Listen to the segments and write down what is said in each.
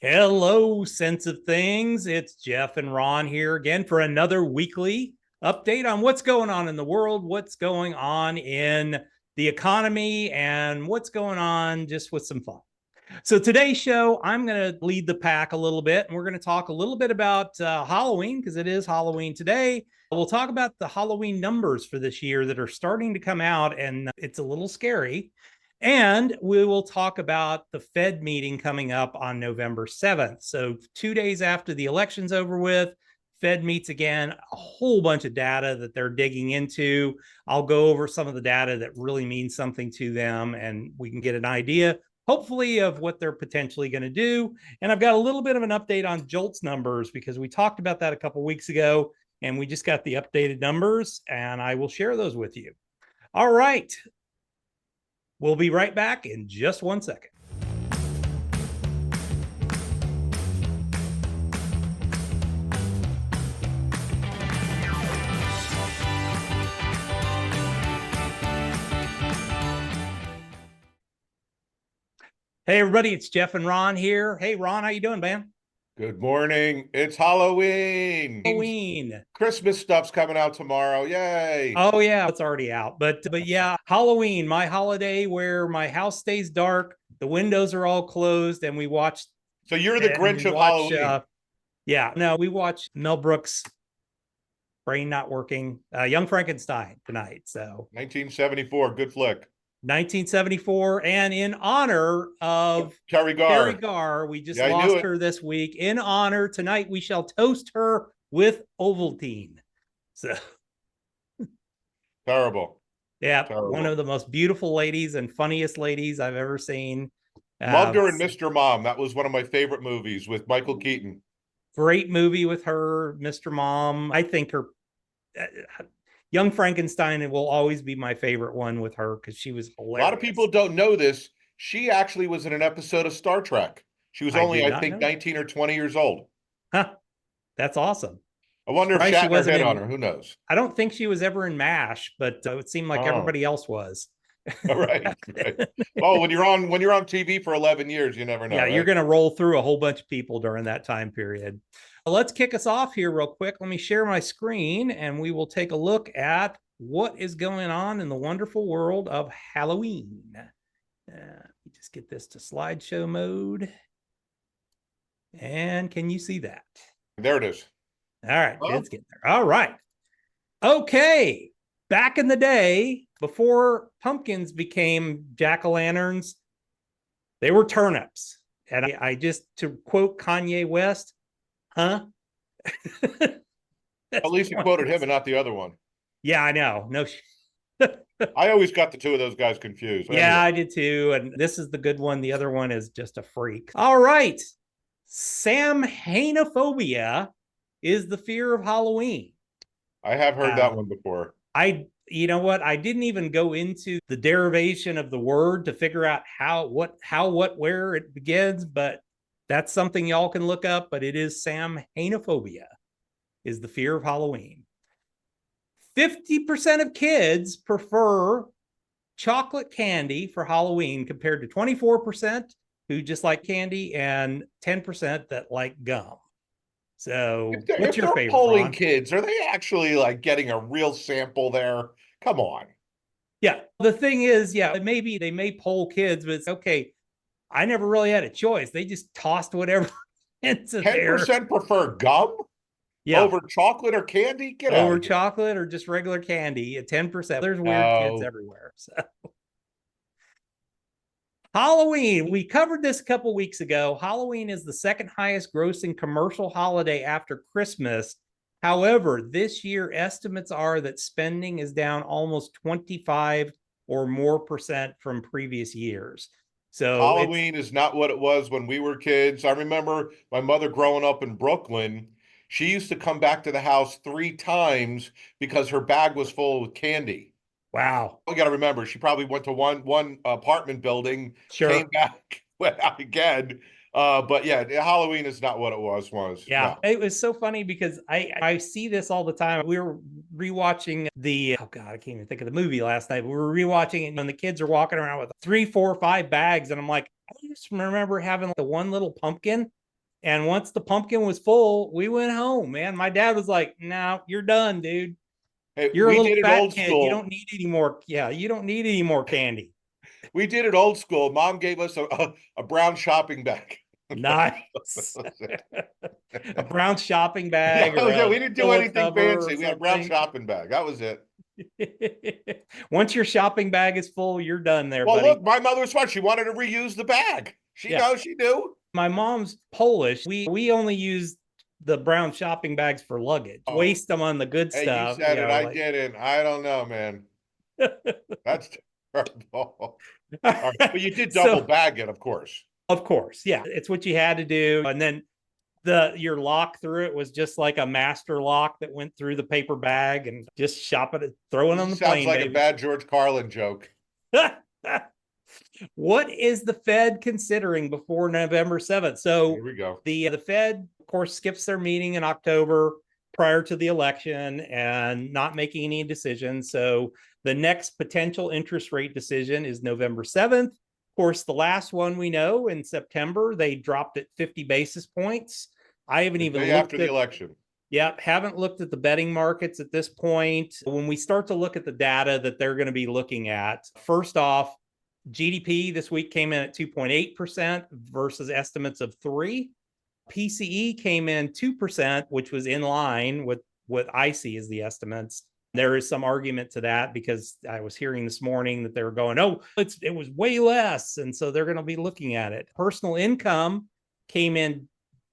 Hello, Sense of Things. It's Jeff and Ron here again for another weekly update on what's going on in the world, what's going on in the economy, and what's going on just with some fun. So today's show, I'm going to lead the pack a little bit, and we're going to talk a little bit about Halloween because it is Halloween today. We'll talk about the Halloween numbers for this year that are starting to come out, and it's a little scary. And we will talk about the Fed meeting coming up on November 7th. So 2 days after the election's over with, Fed meets again, a whole bunch of data that they're digging into. I'll go over some of the data that really means something to them, and we can get an idea, hopefully, of what they're potentially going to do. And I've got a little bit of an update on JOLTS numbers because we talked about that a couple of weeks ago, and we just got the updated numbers, and I will share those with you. All right. We'll be right back in just 1 second. Hey, everybody, it's Jeff and Ron here. Hey, Ron, how you doing, man? Good morning. It's Halloween. Halloween. Christmas stuff's coming out tomorrow. Yay. Oh, yeah, it's already out. But yeah, Halloween, my holiday where my house stays dark, the windows are all closed, and we watch. So you're the Grinch of Halloween. Yeah, no, we watch Mel Brooks' brain not working, Young Frankenstein tonight. So 1974, good flick. 1974, and in honor of Teri Garr, we just lost her this week. In honor, tonight we shall toast her with Ovaltine. So terrible. Yeah, terrible. One of the most beautiful ladies and funniest ladies I've ever seen. Loved her in Mr. Mom. That was one of my favorite movies with Michael Keaton. Great movie with her, Mr. Mom. I think her Young Frankenstein will always be my favorite one with her because she was hilarious. A lot of people don't know this. She actually was in an episode of Star Trek. She was only, I think, 19 or 20 years old. Huh. That's awesome. I wonder if Shatner hit on her. Who knows? I don't think she was ever in MASH, but it seemed like everybody else was. All right. Oh, when you're on TV for 11 years, you never know. Yeah, right? You're going to roll through a whole bunch of people during that time period. Let's kick us off here real quick. Let me share my screen, and we will take a look at what is going on in the wonderful world of Halloween. Just get this to slideshow mode. And can you see that? There it is. All right, it's getting there. All right. Okay. Back in the day, before pumpkins became jack-o'-lanterns, they were turnips. And I just, to quote Kanye West, huh? At least you quoted him and not the other one. Yeah, I know. No. I always got the two of those guys confused. Yeah, I did too. And this is the good one. The other one is just a freak. All right. Samhainophobia is the fear of Halloween. I have heard that one before. You know what? I didn't even go into the derivation of the word to figure out where it begins, but that's something y'all can look up. But it is Samhainophobia is the fear of Halloween. 50% of kids prefer chocolate candy for Halloween compared to 24% who just like candy and 10% that like gum. So what's your favorite? Polling Ron? Kids, are they actually like getting a real sample there? Come on. Yeah. The thing is, yeah, maybe they may poll kids, but it's okay. I never really had a choice. They just tossed whatever into 10% prefer gum? Yeah. Over chocolate or candy? Get over out chocolate or just regular candy at 10%. There's weird kids everywhere. So Halloween, we covered this a couple weeks ago. Halloween is the second highest grossing commercial holiday after Christmas. However, this year estimates are that spending is down almost 25 or more percent from previous years. So Halloween is not what it was when we were kids. I remember my mother growing up in Brooklyn. She used to come back to the house 3 times because her bag was full with candy. Wow. You got to remember, she probably went to one apartment building, came back, went out again. But yeah, Halloween is not what it was. Yeah, no. It was so funny because I see this all the time. We were rewatching I can't even think of the movie last night. But we were rewatching it, and the kids are walking around with 3, 4, 5 bags, and I'm like, I just remember having the one little pumpkin And once the pumpkin was full, we went home, man. My dad was like, "No, you're done, dude. Hey, You're a we little did it fat old kid. You school. don't need any more. Yeah, you don't need any more candy." We did it old school. Mom gave us a brown shopping bag. Nice. A brown shopping Yeah, bag that or was it. a We didn't do pillow anything cover or fancy. We had a brown something. shopping bag. That was it. Once your shopping bag is full, you're done there, Well, buddy. look, my mother was smart. She wanted to reuse the bag. She Yeah. knows, she knew. My mom's Polish. We only use the brown shopping bags for luggage. Oh, Waste them on the good hey, you stuff, said it. I didn't. I don't know, man. That's terrible. All right. But you did double So, bag it, of course. of course, yeah, it's what you had to do. And then your lock through it was just like a master lock that went through the paper bag and just shop it, throw it on the This sounds plane, like a baby. bad George Carlin joke. What is the Fed considering before November 7th? So Here we go. the Fed, of course, skips their meeting in October prior to the election and not making any decisions. So the next potential interest rate decision is November 7th. Of course, the last one we know in September, they dropped it 50 basis points. I haven't The even day looked after the at election. Yeah, haven't looked at the betting markets at this point. When we start to look at the data that they're going to be looking at, first off, GDP this week came in at 2.8% versus estimates of 3. PCE came in 2%, which was in line with what I see as the estimates. There is some argument to that because I was hearing this morning that they were going, "Oh, it was way less," and so they're going to be looking at it. Personal income came in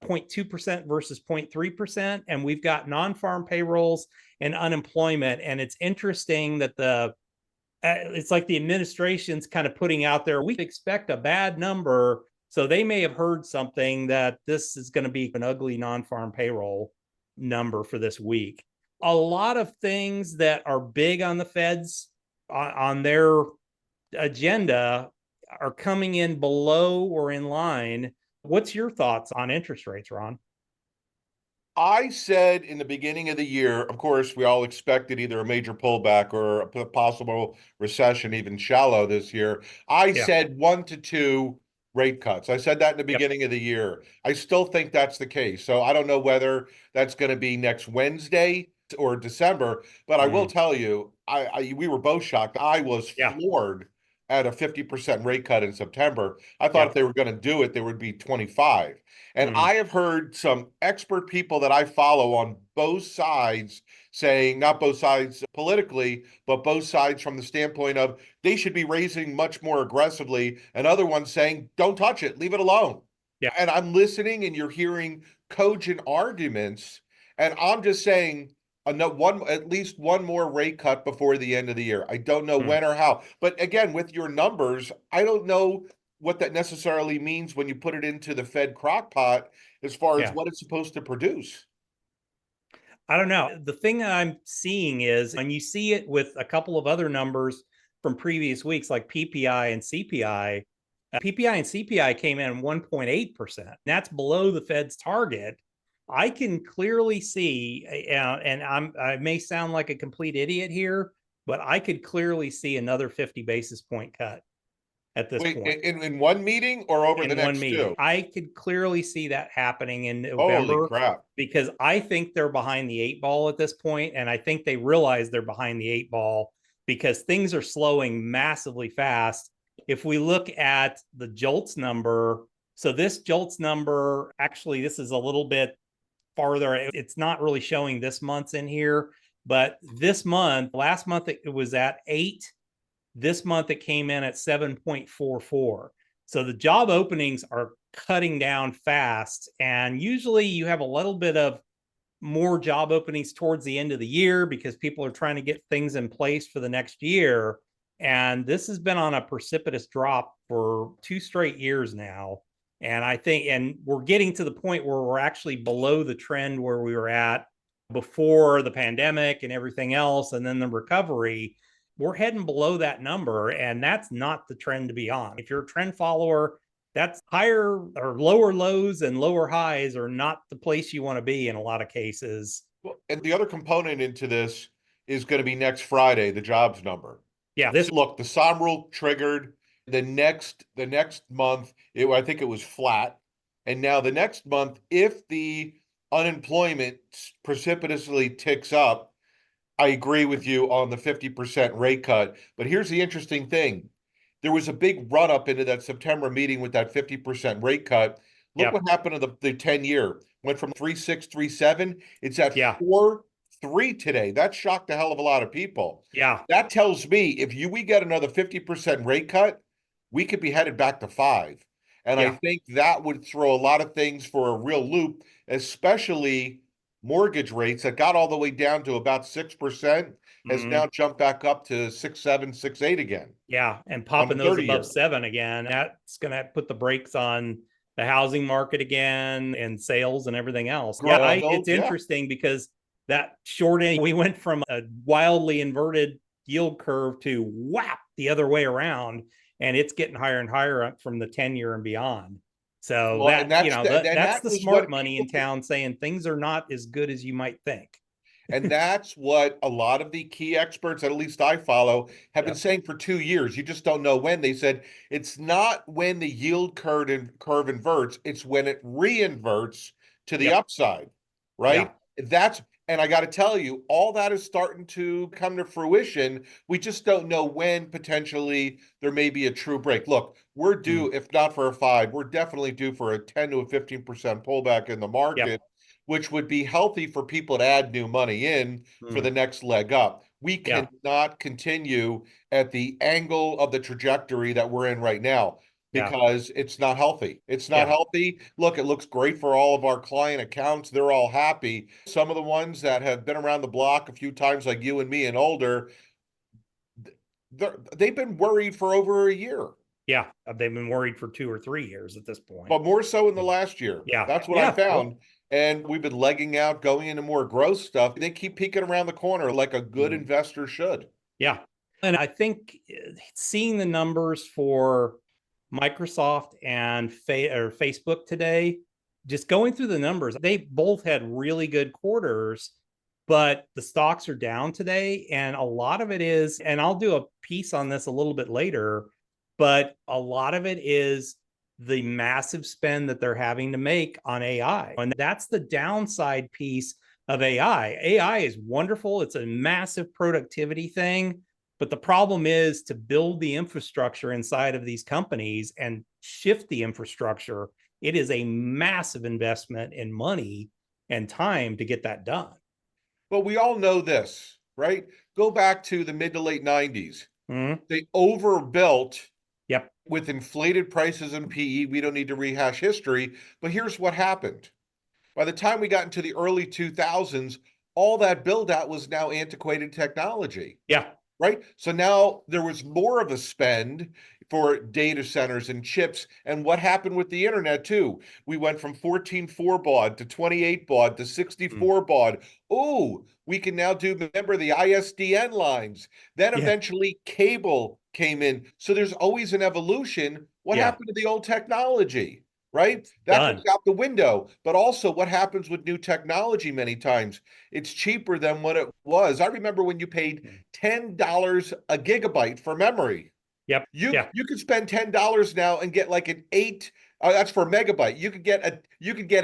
0.2% versus 0.3%, and we've got non-farm payrolls and unemployment. And it's interesting that it's like the administration's kind of putting out there, we expect a bad number. So they may have heard something that this is going to be an ugly non-farm payroll number for this week. A lot of things that are big on the Fed's on their agenda are coming in below or in line. What's your thoughts on interest rates, Ron? I said in the beginning of the year, of course, we all expected either a major pullback or a possible recession, even shallow this year. I Yeah. said 1 to 2 rate cuts. I said that in the Yep. beginning of the year. I still think that's the case. So I don't know whether that's going to be next Wednesday or December, but I will tell you, we were both shocked. I was Yeah. floored at a 50% rate cut in September. I thought if Yeah. they were going to do it, there would be 25. And Mm. I have heard some expert people that I follow on both sides saying, not both sides politically, but both sides from the standpoint of they should be raising much more aggressively, and other ones saying, don't touch it, leave it alone. Yeah. And I'm listening and you're hearing cogent arguments. And I'm just saying, at least one more rate cut before the end of the year. I don't know Mm. when or how. But again, with your numbers, I don't know what that necessarily means when you put it into the Fed crock pot as far as Yeah. what it's supposed to produce. I don't know. The thing that I'm seeing is, and you see it with a couple of other numbers from previous weeks, like PPI and CPI. PPI and CPI came in 1.8%. That's below the Fed's target. I can clearly see, and I may sound like a complete idiot here, but I could clearly see another 50 basis point cut at this Wait, point in one meeting or over the in one next meeting. two? I could clearly see that happening in Holy November crap. because I think they're behind the 8 ball at this point, and I think they realize they're behind the 8 ball because things are slowing massively fast. If we look at the JOLTS number, so this JOLTS number, actually, this is a little bit farther. It's not really showing this month's in here, but this month, last month, it was at 8. This month, it came in at 7.44. So the job openings are cutting down fast. And usually you have a little bit of more job openings towards the end of the year because people are trying to get things in place for the next year. And this has been on a precipitous drop for 2 straight years now. And I think, and we're getting to the point where we're actually below the trend where we were at before the pandemic and everything else, and then the recovery. We're heading below that number, and that's not the trend to be on. If you're a trend follower, that's higher or lower lows and lower highs are not the place you want to be in a lot of cases. Well, and the other component into this is going to be next Friday, the jobs number. Yeah, this Look, the SOM rule triggered the next month. I think it was flat. And now the next month, if the unemployment precipitously ticks up, I agree with you on the 50% rate cut. But here's the interesting thing. There was a big run up into that September meeting with that 50% rate cut. Look Yep. what happened to the 10-year. Went from 3.6, 3.7. It's at Yeah. 4.3 today. That shocked a hell of a lot of people. Yeah. That tells me if we get another 50% rate cut, we could be headed back to 5. And I Yeah. think that would throw a lot of things for a real loop, especially mortgage rates that got all the way down to about 6%, has Mhm. now jumped back up to 6.7, 6.8 again Yeah. And on the popping those 30 above year. 7 again, that's going to put the brakes on the housing market again and sales and everything else. Yeah. It's Yeah. interesting because that short end, we went from a wildly inverted yield curve to whap the other way around, and it's getting higher and higher up from the 10-year and beyond. So Well, and that, that's that's that the was smart what money in people town saying things are not as good as you might think. And that's what a lot of the key experts, that at least I follow, have been Yep. saying for 2 years. You just don't know when. They said it's not when the yield curve inverts, it's when it reinverts to the Yep. upside, Yeah. right? And I got to tell you, all that is starting to come to fruition. We just don't know when potentially there may be a true break. Look, we're Mm. due, if not for a 5, we're definitely due for a 10 to a 15% pullback in the Yep. market, which would be healthy for people to add new money in for Mm. the next leg up. We Yeah. cannot continue at the angle of the trajectory that we're in right now Yeah. because it's not healthy. It's not Yeah. healthy. Look, it looks great for all of our client accounts. They're all happy. Some of the ones that have been around the block a few times, like you and me and older, they've been worried for over a year, Yeah. They've been worried for 2 or 3 years at this point. but more so in the last year. Yeah. That's what I Yeah. found. And we've been legging out, going into more growth stuff. They keep peeking around the corner like a good Mhm. investor should. Yeah. And I think seeing the numbers for Microsoft and Facebook today, just going through the numbers, they both had really good quarters, but the stocks are down today. And a lot of it is, and I'll do a piece on this a little bit later, but a lot of it is the massive spend that they're having to make on AI. And that's the downside piece of AI. AI is wonderful. It's a massive productivity thing. But the problem is to build the infrastructure inside of these companies and shift the infrastructure. It is a massive investment in money and time to get that done. But we all know this, right? Go back to the mid to late 90s. Mm-hmm. They overbuilt Yep. with inflated prices and PE. We don't need to rehash history, but here's what happened. By the time we got into the early 2000s, all that build out was now antiquated technology. Yeah. Right? So now there was more of a spend for data centers and chips. And what happened with the internet too? We went from 14.4 baud to 28 baud to 64 baud. Oh, we can now do, remember, the ISDN lines. Then Yeah. eventually cable came in. So there's always an evolution. What Yeah. happened to the old technology? Right? That goes Done. out the window. But also, what happens with new technology many times? It's cheaper than what it was. I remember when you paid $10 a gigabyte for memory. Yep. You Yeah. you could spend $10 now and get like an 8, that's for a megabyte. You could get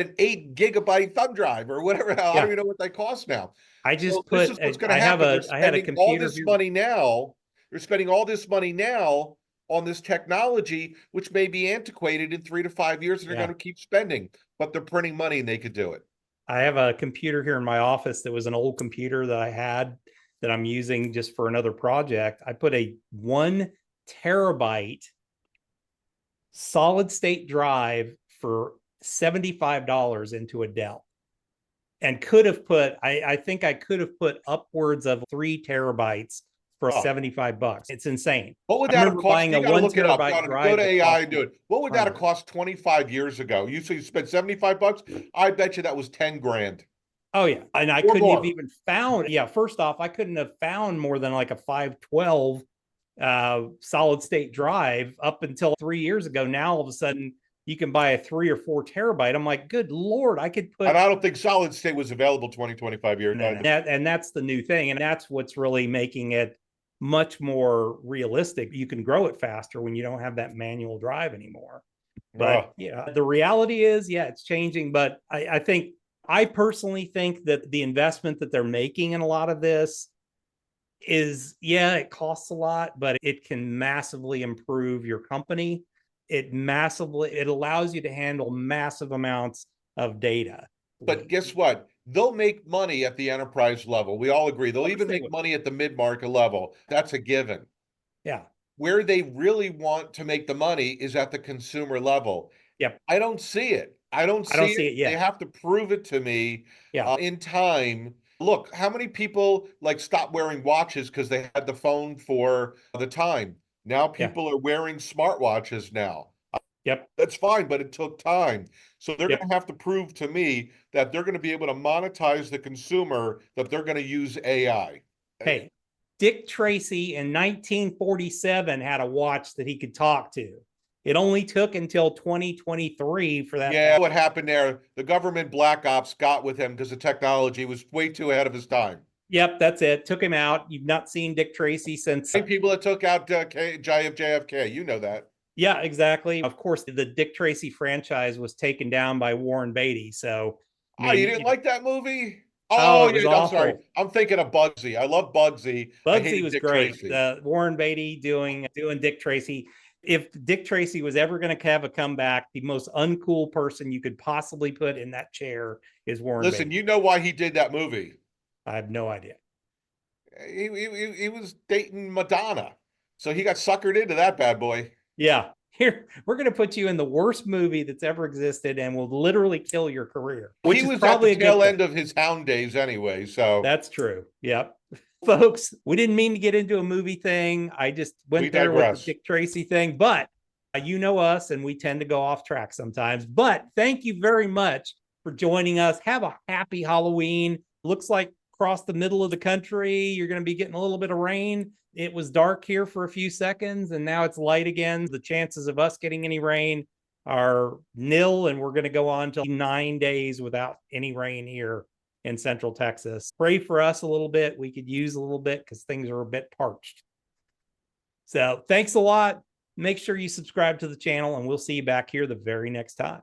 an 8 gigabyte thumb drive or whatever. I don't Yeah. even know what they cost now. I So just this put, is what's going to I have happen. They're I had a spending all computer this here. money now. They're spending all this money now on this technology, which may be antiquated in 3 to 5 years, and they're going Yeah. to keep spending, but they're printing money and they could do it. I have a computer here in my office that was an old computer that I had that I'm using just for another project. I put a 1 terabyte solid state drive for $75 into a Dell and could have put, I think I could have put upwards of 3 terabytes for Oh, $75. It's insane. what would I that have remember cost? buying You a got to one look it up. terabyte Go drive to that AI cost and me do it. What would that have 100. cost 25 years ago? You say you spent $75? I bet you that was 10 grand Oh yeah, and I or couldn't have more. even found. Yeah, first off, I couldn't have found more than like a 512 solid state drive up until 3 years ago. Now all of a sudden you can buy a 3 or 4 terabyte. I'm like, good lord, I could And put. I don't think solid state was available 20, 25 years. No, no. And that's the new thing, and that's what's really making it much more realistic. You can grow it faster when you don't have that manual drive anymore. But yeah, the reality is, yeah, it's changing. But I personally think that the investment that they're making in a lot of this is, yeah, it costs a lot, but it can massively improve your company. It allows you to handle massive amounts of data. But guess what? They'll make money at the enterprise level. We all agree. They'll even make would. money at the mid-market level. That's a given. Yeah. Where they really want to make the money is at the consumer level. Yep. I don't see it. I don't I don't see see it. it yet. They have to prove it to me Yeah. in time. Look, how many people like stopped wearing watches because they had the phone for the time? Now Yeah. people are wearing smartwatches now. Yep. That's fine, but it took time. So they're Yep. going to have to prove to me that they're going to be able to monetize the consumer, that they're going to use AI. Hey, Dick Tracy in 1947 had a watch that he could talk to. It only took until 2023 for that. Yeah, what happened there? The government black ops got with him because the technology was way too ahead of his time. Yep, that's it. Took him out. You've not seen Dick Tracy since. Same people that took out JFK, you know that. Yeah, exactly. Of course, the Dick Tracy franchise was taken down by Warren Beatty. So, I mean, you didn't like that movie? Oh, yeah, I'm sorry. I'm thinking of Bugsy. I love Bugsy. Bugsy was Dick great. Warren Beatty doing Dick Tracy. If Dick Tracy was ever going to have a comeback, the most uncool person you could possibly put in that chair is Warren Beatty. Listen, you know why he did that movie? I have no idea. He was dating Madonna, so he got suckered into that bad boy. Yeah. Here, we're going to put you in the worst movie that's ever existed and will literally kill your career. Which he was probably at the tail end of his Hound days anyway, so. That's true. Yep. Folks, we didn't mean to get into a movie thing. I just went there with the Dick Tracy thing, but you know us and we tend to go off track sometimes. But thank you very much for joining us. Have a happy Halloween. Looks like across the middle of the country, you're going to be getting a little bit of rain. It was dark here for a few seconds and now it's light again. The chances of us getting any rain are nil, and we're going to go on to 9 days without any rain here in Central Texas. Pray for us a little bit. We could use a little bit because things are a bit parched. So thanks a lot. Make sure you subscribe to the channel and we'll see you back here the very next time.